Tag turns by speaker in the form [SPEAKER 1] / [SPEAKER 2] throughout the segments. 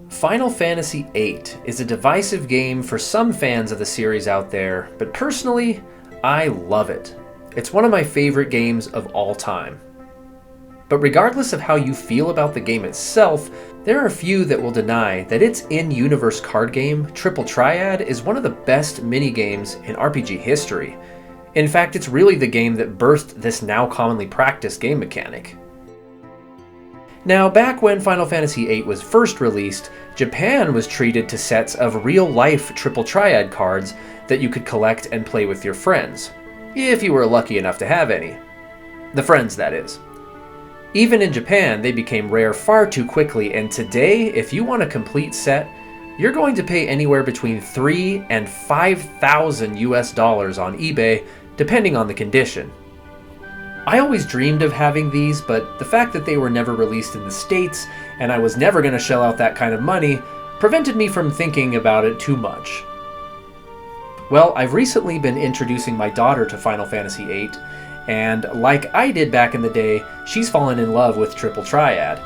[SPEAKER 1] Final Fantasy VIII is a divisive game for some fans of the series out there, but personally, I love it. It's one of my favorite games of all time. But regardless of how you feel about the game itself, there are a few that will deny that its in-universe card game, Triad, is one of the best minigames in RPG history. In fact, it's really the game that birthed this now commonly practiced game mechanic. Now, back when Final Fantasy VIII was first released, Japan was treated to sets of real-life Triad cards that you could collect and play with your friends, if you were lucky enough to have any. The friends, that is. Even in Japan, they became rare far too quickly, and today, if you want a complete set, you're going to pay anywhere between $3,000 and $5,000 on eBay, depending on the condition. I always dreamed of having these, but the fact that they were never released in the States, and I was never going to shell out that kind of money, prevented me from thinking about it too much. Well, I've recently been introducing my daughter to Final Fantasy VIII, and like I did back in the day, she's fallen in love with Triad.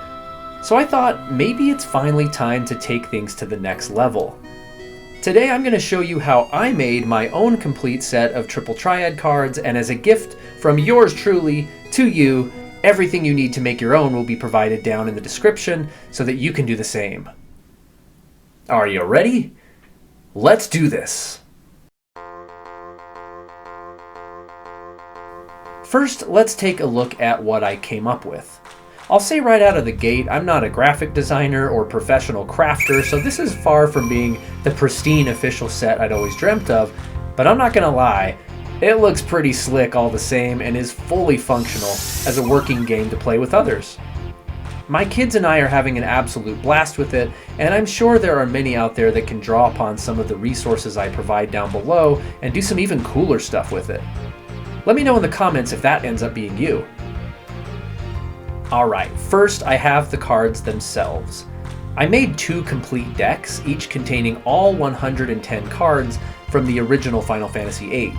[SPEAKER 1] So I thought maybe it's finally time to take things to the next level. Today I'm going to show you how I made my own complete set of Triad cards, and as a gift from yours truly to you, everything you need to make your own will be provided down in the description so that you can do the same. Are you ready? Let's do this! First, let's take a look at what I came up with. I'll say right out of the gate, I'm not a graphic designer or professional crafter, so this is far from being the pristine official set I'd always dreamt of, but I'm not gonna lie, it looks pretty slick all the same and is fully functional as a working game to play with others. My kids and I are having an absolute blast with it, and I'm sure there are many out there that can draw upon some of the resources I provide down below and do some even cooler stuff with it. Let me know in the comments if that ends up being you. Alright, first I have the cards themselves. I made 2 complete decks, each containing all 110 cards from the original Final Fantasy VIII.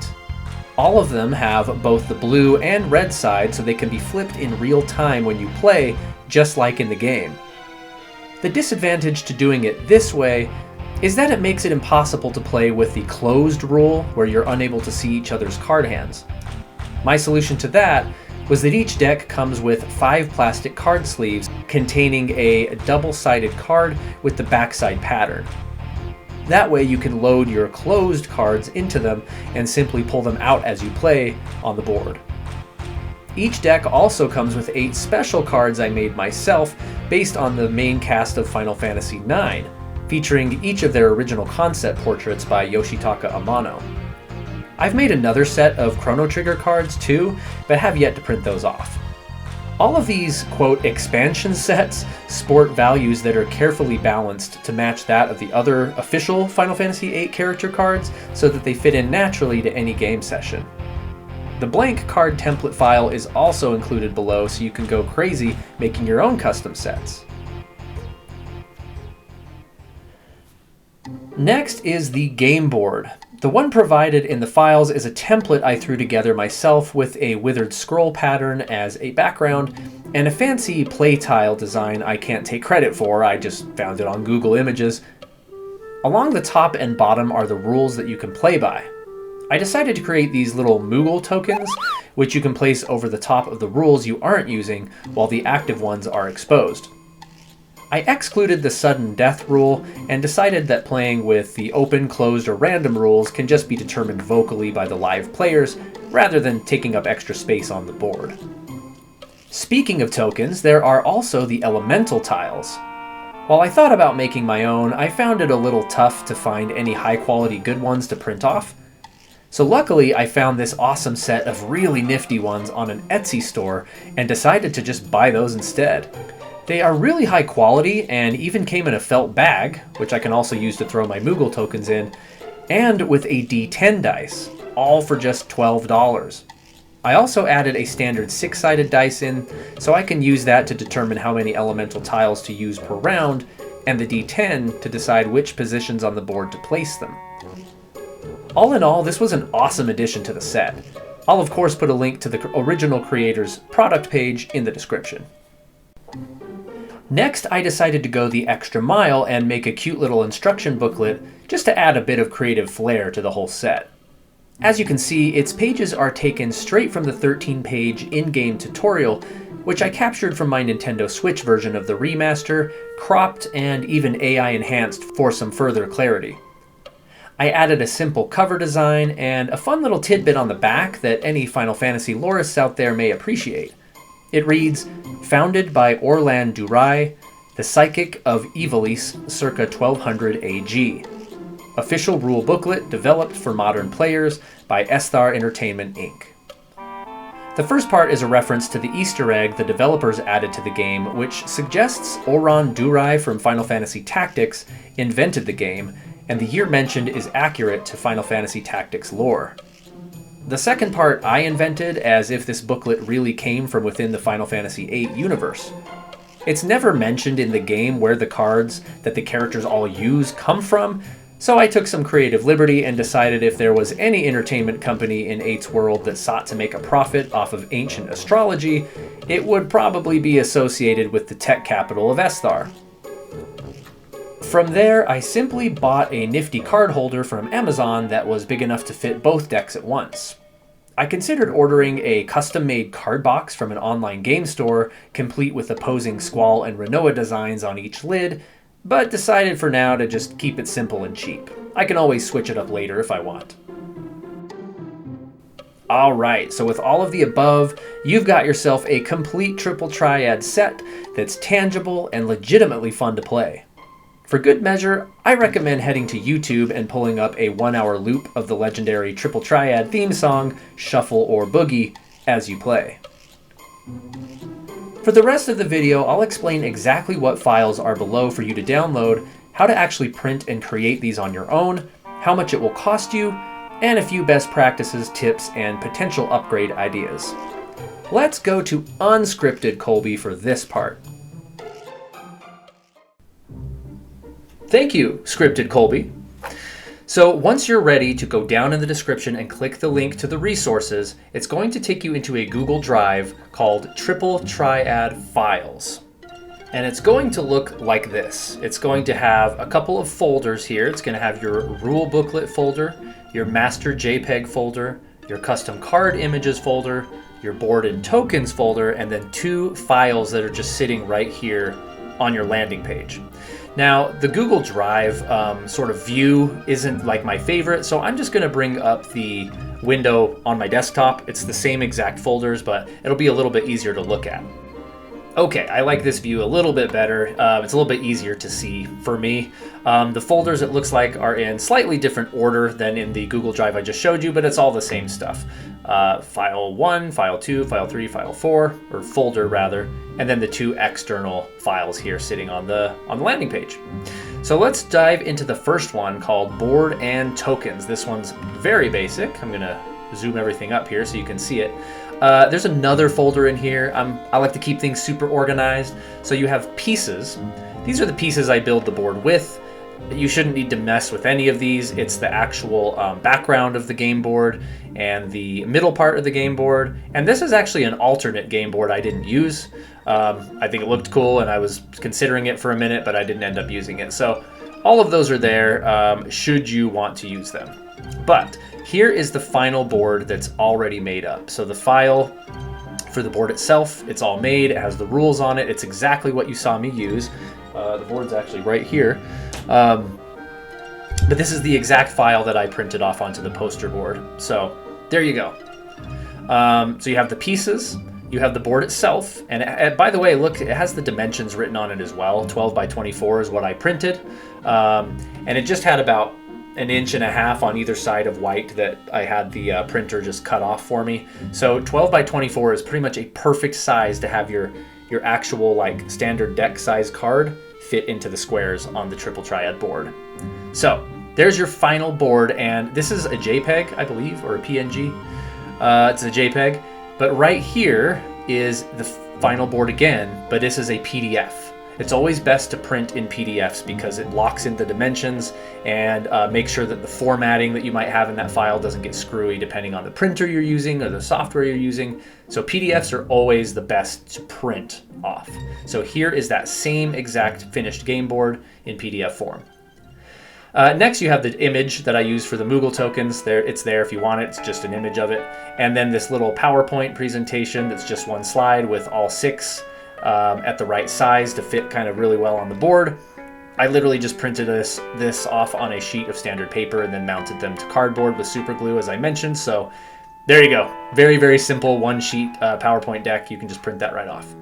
[SPEAKER 1] All of them have both the blue and red side, so they can be flipped in real time when you play, just like in the game. The disadvantage to doing it this way is that it makes it impossible to play with the closed rule, where you're unable to see each other's card hands. My solution to that was that each deck comes with 5 plastic card sleeves containing a double-sided card with the backside pattern. That way you can load your closed cards into them and simply pull them out as you play on the board. Each deck also comes with 8 special cards I made myself based on the main cast of Final Fantasy IX, featuring each of their original concept portraits by Yoshitaka Amano. I've made another set of Chrono Trigger cards too, but have yet to print those off. All of these, quote, expansion sets sport values that are carefully balanced to match that of the other official Final Fantasy VIII character cards so that they fit in naturally to any game session. The blank card template file is also included below so you can go crazy making your own custom sets. Next is the game board. The one provided in the files is a template I threw together myself with a withered scroll pattern as a background and a fancy play tile design I can't take credit for, I just found it on Google Images. Along the top and bottom are the rules that you can play by. I decided to create these little Moogle tokens, which you can place over the top of the rules you aren't using while the active ones are exposed. I excluded the sudden death rule and decided that playing with the open, closed, or random rules can just be determined vocally by the live players rather than taking up extra space on the board. Speaking of tokens, there are also the elemental tiles. While I thought about making my own, I found it a little tough to find any high-quality good ones to print off. So luckily, I found this awesome set of really nifty ones on an Etsy store and decided to just buy those instead. They are really high quality and even came in a felt bag, which I can also use to throw my Moogle tokens in, and with a D10 dice, all for just $12. I also added a standard 6-sided dice in, so I can use that to determine how many elemental tiles to use per round, and the D10 to decide which positions on the board to place them. All in all, this was an awesome addition to the set. I'll of course put a link to the original creator's product page in the description. Next, I decided to go the extra mile and make a cute little instruction booklet just to add a bit of creative flair to the whole set. As you can see, its pages are taken straight from the 13-page in-game tutorial, which I captured from my Nintendo Switch version of the remaster, cropped and even AI enhanced for some further clarity. I added a simple cover design and a fun little tidbit on the back that any Final Fantasy loreists out there may appreciate. It reads, "Founded by Orlan Durai, the Psychic of Ivalice circa 1200 AG. Official rule booklet developed for modern players by 8’s Entertainment Inc." The first part is a reference to the Easter egg the developers added to the game, which suggests Orlan Durai from Final Fantasy Tactics invented the game, and the year mentioned is accurate to Final Fantasy Tactics lore. The second part I invented as if this booklet really came from within the Final Fantasy VIII universe. It's never mentioned in the game where the cards that the characters all use come from, so I took some creative liberty and decided if there was any entertainment company in 8’s world that sought to make a profit off of ancient astrology, it would probably be associated with the tech capital of Esthar. From there, I simply bought a nifty card holder from Amazon that was big enough to fit both decks at once. I considered ordering a custom-made card box from an online game store, complete with opposing Squall and Renoa designs on each lid, but decided for now to just keep it simple and cheap. I can always switch it up later if I want. Alright, so with all of the above, you've got yourself a complete triple triad set that's tangible and legitimately fun to play. For good measure, I recommend heading to YouTube and pulling up a 1-hour loop of the legendary Triple Triad theme song, Shuffle or Boogie, as you play. For the rest of the video, I'll explain exactly what files are below for you to download, how to actually print and create these on your own, how much it will cost you, and a few best practices, tips, and potential upgrade ideas. Let's go to unscripted Colby for this part. Thank you, Scripted Colby. So once you're ready to go down in the description and click the link to the resources, it's going to take you into a Google Drive called Triple Triad Files. And it's going to look like this. It's going to have a couple of folders here. It's going to have your rule booklet folder, your master JPEG folder, your custom card images folder, your board and tokens folder, and then 2 files that are just sitting right here on your landing page. Now, the Google Drive sort of view isn't like my favorite, so I'm just going to bring up the window on my desktop. It's the same exact folders, but it'll be a little bit easier to look at. Okay, I like this view a little bit better. It's a little bit easier to see for me. The folders, it looks like, are in slightly different order than in the Google Drive I just showed you, but it's all the same stuff. File 1, File 2, File 3, File 4, or folder rather, and then the 2 external files here sitting on the landing page. So let's dive into the first one called Board and Tokens. This one's very basic. I'm gonna zoom everything up here so you can see it. There's another folder in here. I like to keep things super organized. So you have pieces. These are the pieces I build the board with. You shouldn't need to mess with any of these. It's the actual background of the game board and the middle part of the game board. And this is actually an alternate game board I didn't use. I think it looked cool and I was considering it for a minute, but I didn't end up using it. So all of those are there should you want to use them. But here is the final board that's already made up. So the file for the board itself, it's all made. It has the rules on it. It's exactly what you saw me use. The board's actually right here. But this is the exact file that I printed off onto the poster board. So there you go. So you have the pieces, you have the board itself, and by the way, look, it has the dimensions written on it as well. 12 by 24 is what I printed. And it just had about 1.5 inches on either side of white that I had the printer just cut off for me. So 12 by 24 is pretty much a perfect size to have your actual like standard deck size card fit into the squares on the Triple Triad board. So there's your final board, and this is a JPEG, I believe, or a PNG. It's a JPEG, but right here is the final board again, but this is a PDF. It's always best to print in PDFs because it locks in the dimensions and makes sure that the formatting that you might have in that file doesn't get screwy depending on the printer you're using or the software you're using. So PDFs are always the best to print off. So here is that same exact finished game board in PDF form. Next, you have the image that I use for the Moogle tokens. It's there if you want it. It's just an image of it. And then this little PowerPoint presentation that's just one slide with all 6 at the right size to fit kind of really well on the board. I literally just printed this off on a sheet of standard paper and then mounted them to cardboard with super glue, as I mentioned. So there you go. Very, very simple one sheet PowerPoint deck. You can just print that right off.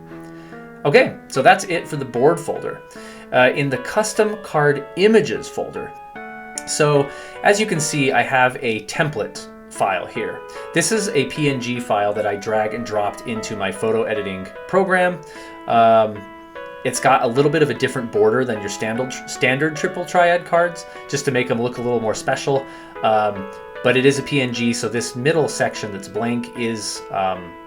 [SPEAKER 1] Okay, so that's it for the board folder. In the custom card images folder, so as you can see, I have a template file here. This is a PNG file that I drag and dropped into my photo editing program. It's got a little bit of a different border than your standard triple triad cards, just to make them look a little more special. But it is a PNG, so this middle section that's blank is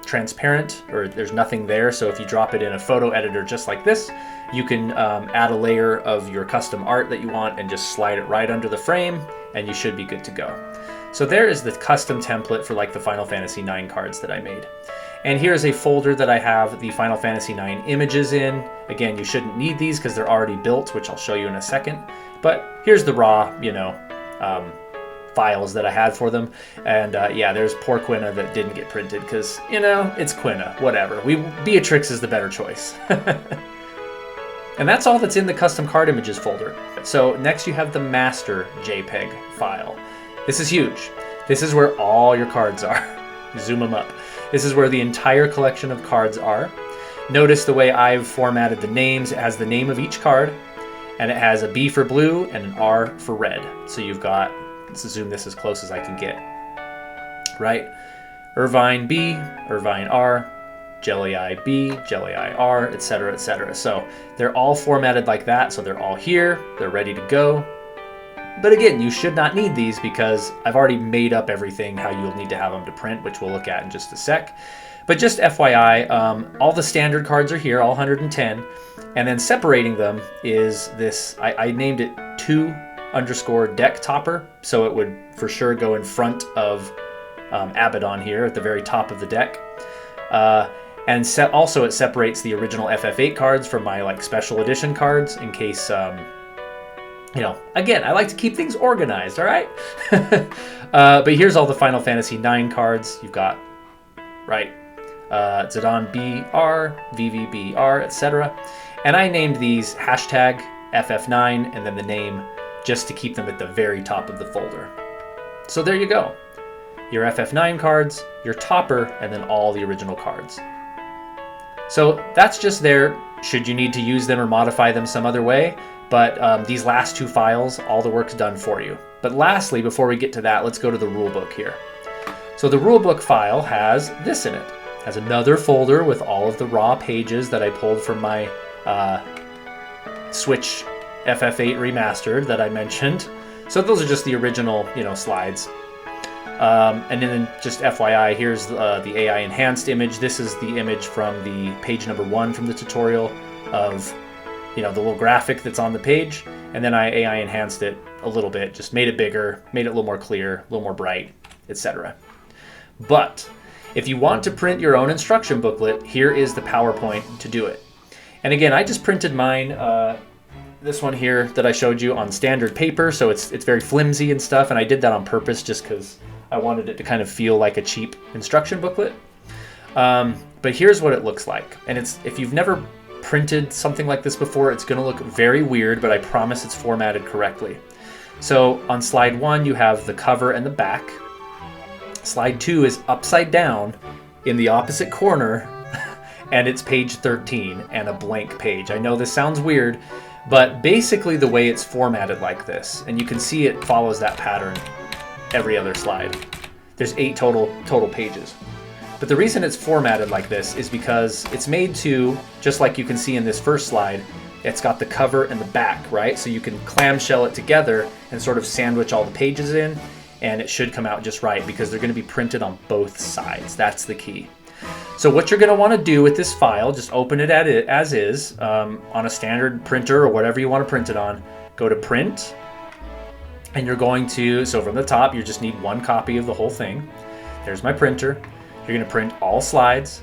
[SPEAKER 1] transparent, or there's nothing there. So if you drop it in a photo editor just like this, you can add a layer of your custom art that you want and just slide it right under the frame, and you should be good to go. So there is the custom template for like the Final Fantasy IX cards that I made. And here's a folder that I have the Final Fantasy IX images in. Again, you shouldn't need these because they're already built, which I'll show you in a second. But here's the raw, files that I had for them. And yeah, there's poor Quina that didn't get printed because, it's Quina, whatever. Beatrix is the better choice. And that's all that's in the custom card images folder. So next you have the master JPEG file. This is huge. This is where all your cards are. Zoom them up. This is where the entire collection of cards are. Notice the way I've formatted the names. It has the name of each card, and it has a B for blue and an R for red. So you've got, let's zoom this as close as I can get, right? Irvine B, Irvine R, Jelly Eye B, Jelly Eye R, etc., etc. So they're all formatted like that, so they're all here, they're ready to go. But again, you should not need these because I've already made up everything how you'll need to have them to print, which we'll look at in just a sec. But just FYI, all the standard cards are here, all 110, and then separating them is this, I named it 2_ deck topper, so it would for sure go in front of Abaddon here at the very top of the deck. And also it separates the original FF8 cards from my special edition cards in case, again, I like to keep things organized, all right? But here's all the Final Fantasy IX cards. You've got, right, Zidane BR, VVBR, etc. And I named these hashtag FF9 and then the name just to keep them at the very top of the folder. So there you go. Your FF9 cards, your topper, and then all the original cards. So that's just there should you need to use them or modify them some other way. But these last 2 files, all the work's done for you. But lastly, before we get to that, let's go to the rulebook here. So the rulebook file has this in it. It has another folder with all of the raw pages that I pulled from my Switch FF8 Remastered that I mentioned. So those are just the original, slides. And then just FYI, here's the AI enhanced image. This is the image from the page number 1 from the tutorial of, the little graphic that's on the page. And then I AI enhanced it a little bit, just made it bigger, made it a little more clear, a little more bright, etc. But if you want to print your own instruction booklet, here is the PowerPoint to do it. And again, I just printed mine, this one here that I showed you, on standard paper, so it's very flimsy and stuff, and I did that on purpose just because I wanted it to kind of feel like a cheap instruction booklet. But here's what it looks like. And if you've never printed something like this before, it's going to look very weird, but I promise it's formatted correctly. So on slide 1, you have the cover and the back. Slide 2 is upside down in the opposite corner, and it's page 13 and a blank page. I know this sounds weird, but basically the way it's formatted like this, and you can see it follows that pattern every other slide. There's 8 total pages. But the reason it's formatted like this is because it's made to, just like you can see in this first slide, it's got the cover and the back, right? So you can clamshell it together and sort of sandwich all the pages in, and it should come out just right because they're going to be printed on both sides. That's the key. So what you're going to want to do with this file, just open it as is on a standard printer or whatever you want to print it on. Go to print, and you're going to, so from the top, you just need one copy of the whole thing. There's my printer. You're going to print all slides,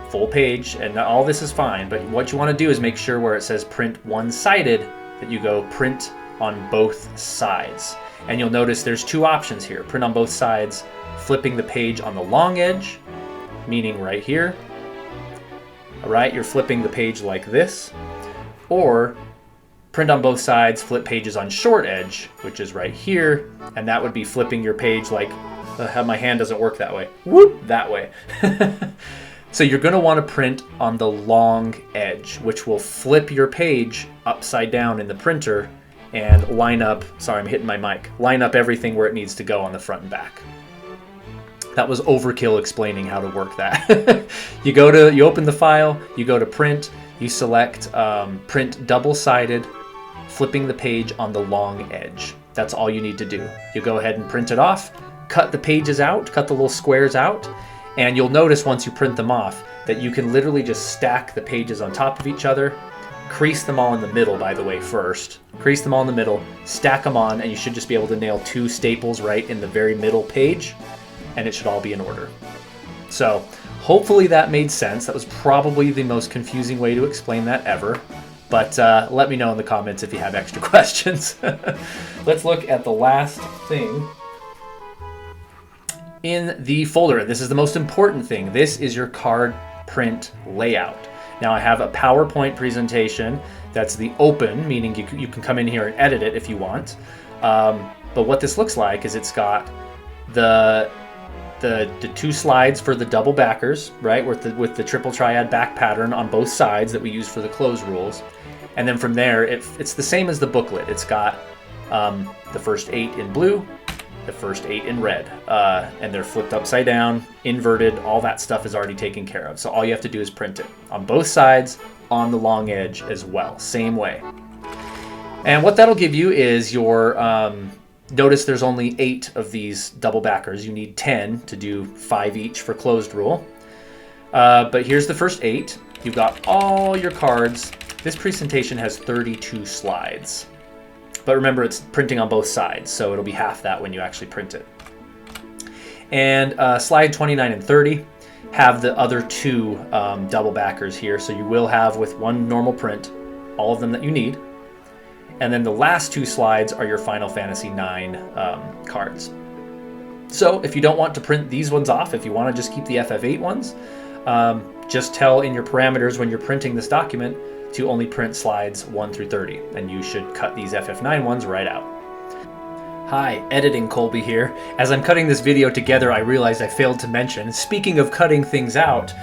[SPEAKER 1] full page, and all this is fine. But what you want to do is make sure where it says print one-sided that you go print on both sides. And you'll notice there's two options here. Print on both sides, flipping the page on the long edge, meaning right here. All right, you're flipping the page like this. Or print on both sides, flip pages on short edge, which is right here. And that would be flipping your page like, my hand doesn't work that way. Whoop, that way. So you're going to want to print on the long edge, which will flip your page upside down in the printer and line up, sorry, I'm hitting my mic, line up everything where it needs to go on the front and back. That was overkill explaining how to work that. You open the file, you go to print, you select print double-sided, flipping the page on the long edge. That's all you need to do. You go ahead and print it off, cut the pages out, cut the little squares out, and you'll notice once you print them off that you can literally just stack the pages on top of each other, crease them all in the middle, by the way, first. Crease them all in the middle, stack them on, and you should just be able to nail two staples right in the very middle page, and it should all be in order. So hopefully that made sense. That was probably the most confusing way to explain that ever. But let me know in the comments if you have extra questions. Let's look at the last thing in the folder. This is the most important thing. This is your card print layout. Now I have a PowerPoint presentation that's the open, meaning you can come in here and edit it if you want. But what this looks like is it's got the two slides for the double backers, right, with the triple triad back pattern on both sides that we use for the close rules. And then from there, it's the same as the booklet. It's got the first 8 in blue, the first 8 in red, and they're flipped upside down, inverted, all that stuff is already taken care of. So all you have to do is print it on both sides, on the long edge as well, same way. And what that'll give you is your, notice there's only 8 of these double backers. You need 10 to do 5 each for closed rule. But here's the first 8. You've got all your cards. This presentation has 32 slides. But remember, it's printing on both sides, so it'll be half that when you actually print it. And slide 29 and 30 have the other 2 double backers here, so you will have, with one normal print, all of them that you need. And then the last 2 slides are your Final Fantasy IX cards. So if you don't want to print these ones off, if you want to just keep the FF8 ones, just tell in your parameters when you're printing this document to only print slides 1 through 30, and you should cut these FF9 ones right out. Hi, Editing Colby here. As I'm cutting this video together, I realized I failed to mention, speaking of cutting things out,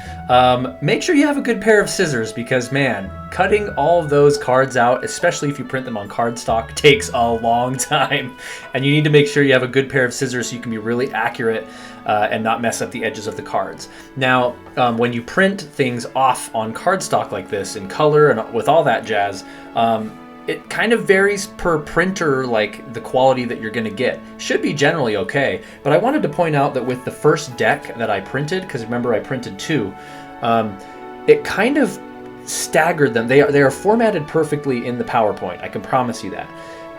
[SPEAKER 1] make sure you have a good pair of scissors, because man, cutting all of those cards out, especially if you print them on cardstock, takes a long time. And you need to make sure you have a good pair of scissors so you can be really accurate and not mess up the edges of the cards. Now, when you print things off on cardstock like this in color and with all that jazz, it kind of varies per printer, like the quality that you're going to get. Should be generally okay, but I wanted to point out that with the first deck that I printed, because remember I printed 2, it kind of staggered them. They are formatted perfectly in the PowerPoint, I can promise you that.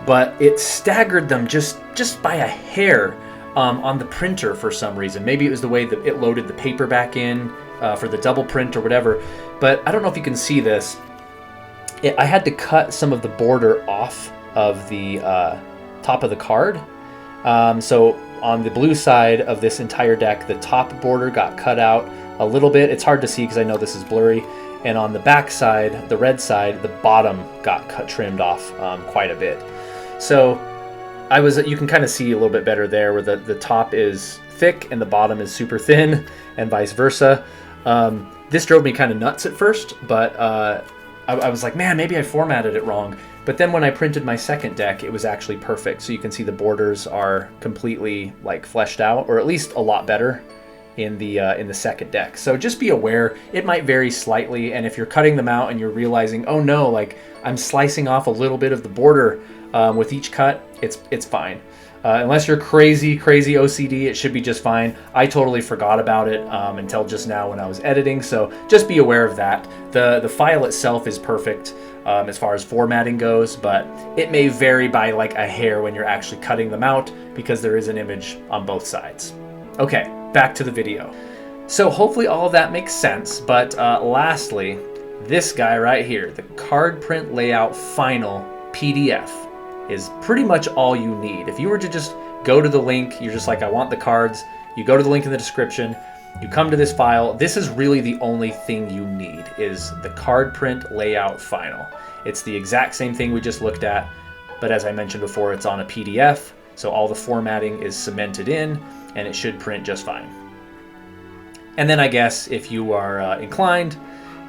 [SPEAKER 1] But it staggered them just by a hair on the printer for some reason. Maybe it was the way that it loaded the paper back in for the double print or whatever. But I don't know if you can see this. I had to cut some of the border off of the top of the card. So on the blue side of this entire deck, the top border got cut out a little bit. It's hard to see because I know this is blurry. And on the back side, the red side, the bottom got trimmed off quite a bit. So you can kind of see a little bit better there where the top is thick and the bottom is super thin, and vice versa. This drove me kind of nuts at first, but I was like, man, maybe I formatted it wrong. But then when I printed my second deck, it was actually perfect. So you can see the borders are completely like fleshed out, or at least a lot better in the second deck. So just be aware, it might vary slightly. And if you're cutting them out and you're realizing, oh no, like I'm slicing off a little bit of the border with each cut, it's fine. Unless you're crazy OCD, it should be just fine. I totally forgot about it until just now when I was editing, so just be aware of that. The file itself is perfect as far as formatting goes, but it may vary by like a hair when you're actually cutting them out because there is an image on both sides. Okay, back to the video. So hopefully all of that makes sense, but lastly, this guy right here, the card print layout final PDF, is pretty much all you need. If you were to just go to the link, you're just like, I want the cards, you go to the link in the description, you come to this file, this is really the only thing you need, is the card print layout final. It's the exact same thing we just looked at, but as I mentioned before, it's on a PDF, so all the formatting is cemented in, and it should print just fine. And then I guess if you are inclined,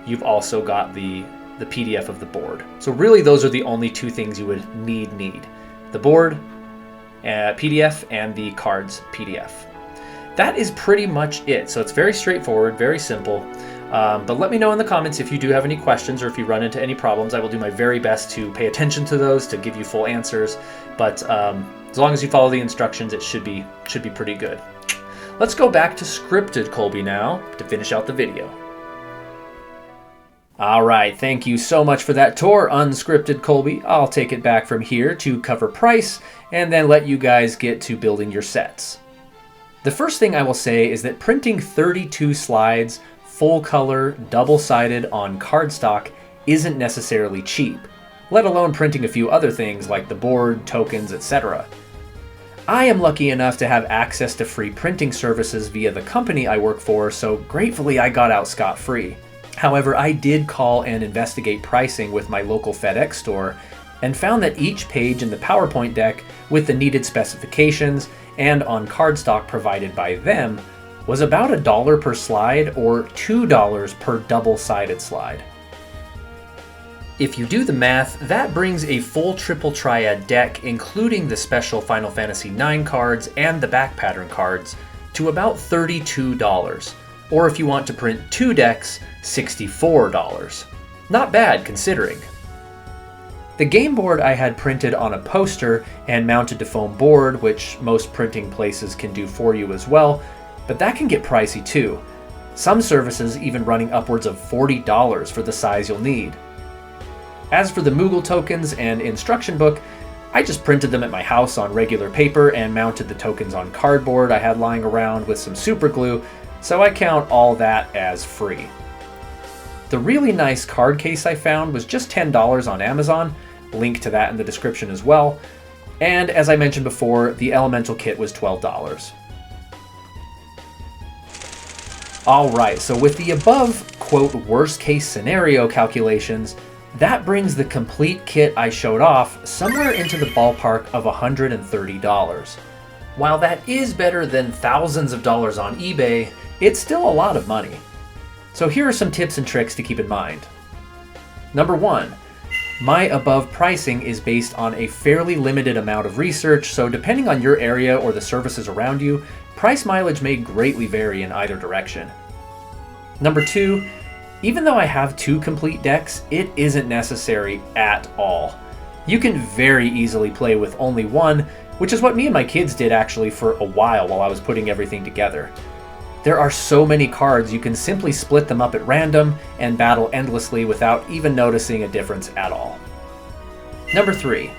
[SPEAKER 1] you've also got the PDF of the board. So really those are the only two things you would need. The board, PDF, and the cards PDF. That is pretty much it. So it's very straightforward, very simple. But let me know in the comments if you do have any questions or if you run into any problems. I will do my very best to pay attention to those, to give you full answers. But as long as you follow the instructions, it should be pretty good. Let's go back to scripted Colby now to finish out the video. All right, thank you so much for that tour, unscripted Colby. I'll take it back from here to cover price and then let you guys get to building your sets. The first thing I will say is that printing 32 slides, full color, double-sided on cardstock isn't necessarily cheap, let alone printing a few other things like the board, tokens, etc. I am lucky enough to have access to free printing services via the company I work for, so gratefully I got out scot-free. However, I did call and investigate pricing with my local FedEx store and found that each page in the PowerPoint deck with the needed specifications and on cardstock provided by them was about $1 per slide or $2 per double-sided slide. If you do the math, that brings a full triple Triad deck, including the special Final Fantasy IX cards and the back pattern cards, to about $32. Or if you want to print 2 decks, $64. Not bad considering. The game board I had printed on a poster and mounted to foam board, which most printing places can do for you as well, but that can get pricey too. Some services even running upwards of $40 for the size you'll need. As for the Moogle tokens and instruction book, I just printed them at my house on regular paper and mounted the tokens on cardboard I had lying around with some super glue, so I count all that as free. The really nice card case I found was just $10 on Amazon, link to that in the description as well, and as I mentioned before, the Elemental kit was $12. Alright, so with the above, quote, worst case scenario calculations, that brings the complete kit I showed off somewhere into the ballpark of $130. While that is better than thousands of dollars on eBay, it's still a lot of money. So here are some tips and tricks to keep in mind. Number 1, my above pricing is based on a fairly limited amount of research, so depending on your area or the services around you, price mileage may greatly vary in either direction. Number 2, even though I have 2 complete decks, it isn't necessary at all. You can very easily play with only one, which is what me and my kids did actually for a while I was putting everything together. There are so many cards you can simply split them up at random and battle endlessly without even noticing a difference at all. Number 3,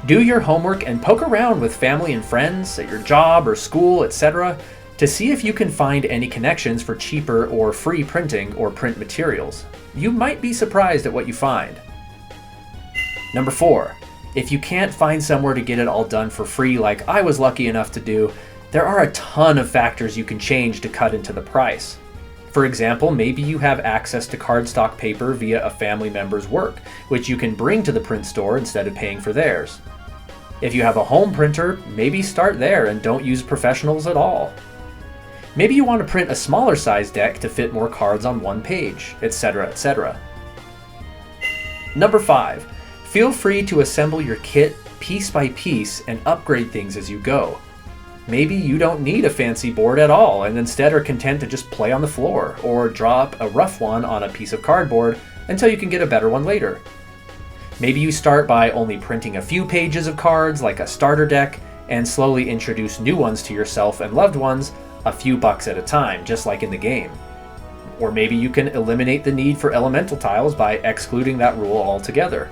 [SPEAKER 1] do your homework and poke around with family and friends at your job or school, etc. to see if you can find any connections for cheaper or free printing or print materials. You might be surprised at what you find. Number 4, if you can't find somewhere to get it all done for free like I was lucky enough to do, there are a ton of factors you can change to cut into the price. For example, maybe you have access to cardstock paper via a family member's work, which you can bring to the print store instead of paying for theirs. If you have a home printer, maybe start there and don't use professionals at all. Maybe you want to print a smaller size deck to fit more cards on one page, etc., etc. Number 5, feel free to assemble your kit piece by piece and upgrade things as you go. Maybe you don't need a fancy board at all and instead are content to just play on the floor or draw up a rough one on a piece of cardboard until you can get a better one later. Maybe you start by only printing a few pages of cards like a starter deck and slowly introduce new ones to yourself and loved ones a few bucks at a time, just like in the game. Or maybe you can eliminate the need for elemental tiles by excluding that rule altogether.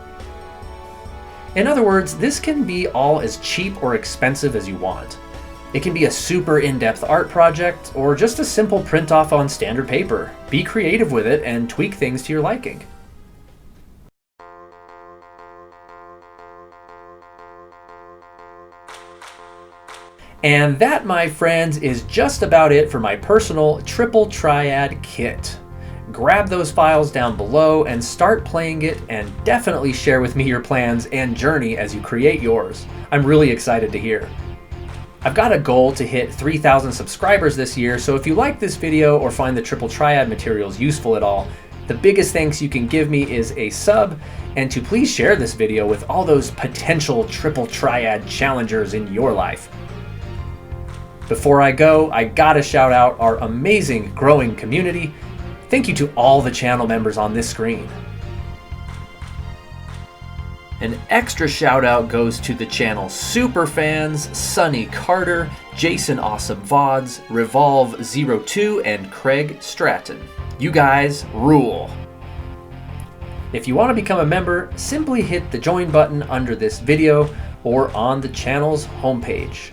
[SPEAKER 1] In other words, this can be all as cheap or expensive as you want. It can be a super in-depth art project, or just a simple print-off on standard paper. Be creative with it and tweak things to your liking. And that, my friends, is just about it for my personal triple triad kit. Grab those files down below and start playing it, and definitely share with me your plans and journey as you create yours. I'm really excited to hear. I've got a goal to hit 3,000 subscribers this year, so if you like this video or find the triple triad materials useful at all, the biggest thanks you can give me is a sub, and to please share this video with all those potential triple triad challengers in your life. Before I go, I gotta shout out our amazing growing community. Thank you to all the channel members on this screen. An extra shout out goes to the channel superfans Sonny Carter, Jason Awesome Vods, Revolve02, and Craig Stratton. You guys rule. If you want to become a member, simply hit the join button under this video or on the channel's homepage.